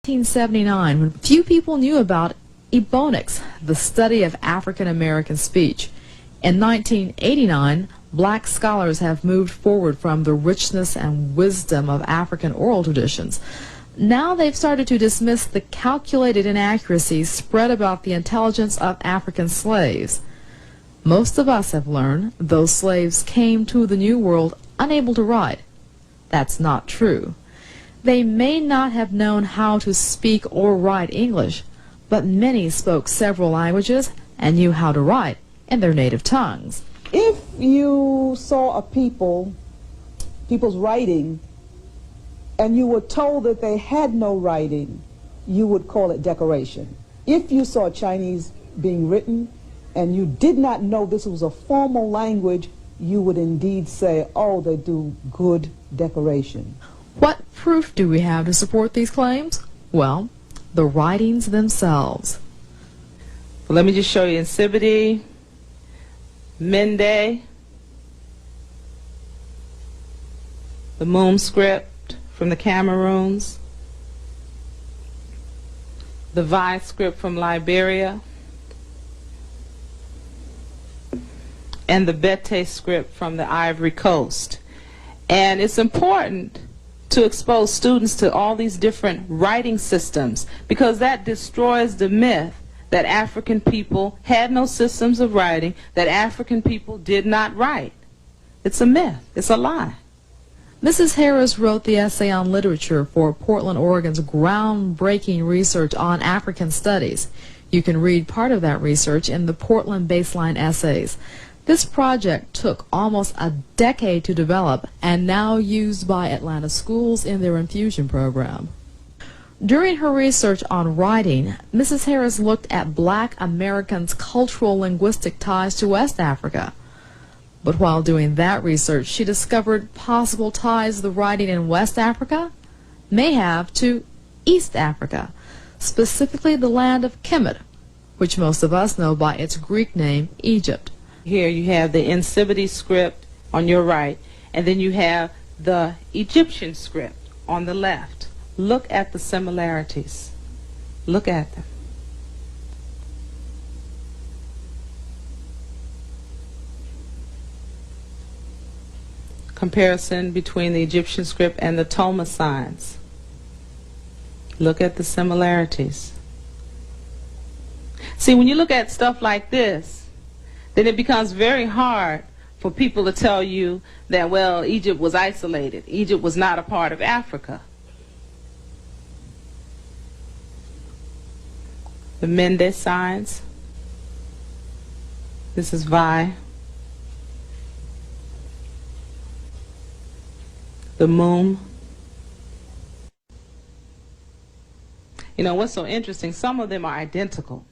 1979, when few people knew about Ebonics, the study of African American speech. In 1989, black scholars have moved forward from the richness and wisdom of African oral traditions. Now they've started to dismiss the calculated inaccuracies spread about the intelligence of African slaves. Most of us have learned those slaves came to the New World unable to write. That's not true. They may not have known how to speak or write English, but many spoke several languages and knew how to write in their native tongues. If you saw a people's writing and you were told that they had no writing, you would call it decoration. If you saw Chinese being written and you did not know this was a formal language, you would indeed say, oh, they do good decoration. What proof do we have to support these claims? Well, the writings themselves. Well, let me just show you Nsibidi, Mende, the Moom script from the Cameroons, the Vi script from Liberia, and the Bete script from the Ivory Coast. And it's important to expose students to all these different writing systems, because that destroys the myth that African people had no systems of writing, that African people did not write. It's a myth. It's a lie. Mrs. Harris wrote the essay on literature for Portland, Oregon's groundbreaking research on African studies. You can read part of that research in the Portland Baseline Essays. This project took almost a decade to develop and now used by Atlanta schools in their infusion program. During her research on writing, Mrs. Harris looked at black Americans' cultural linguistic ties to West Africa. But while doing that research, she discovered possible ties the writing in West Africa may have to East Africa, specifically the land of Kemet, which most of us know by its Greek name, Egypt. Here you have the Nsibidi script on your right, and then you have the Egyptian script on the left. Look at the similarities. Look at them. Comparison between the Egyptian script and the Toma signs. Look at the similarities. See, when you look at stuff like this, then it becomes very hard for people to tell you that, well, Egypt was isolated. Egypt was not a part of Africa. The Mende signs. This is Vi. The Moom. You know, what's so interesting, some of them are identical.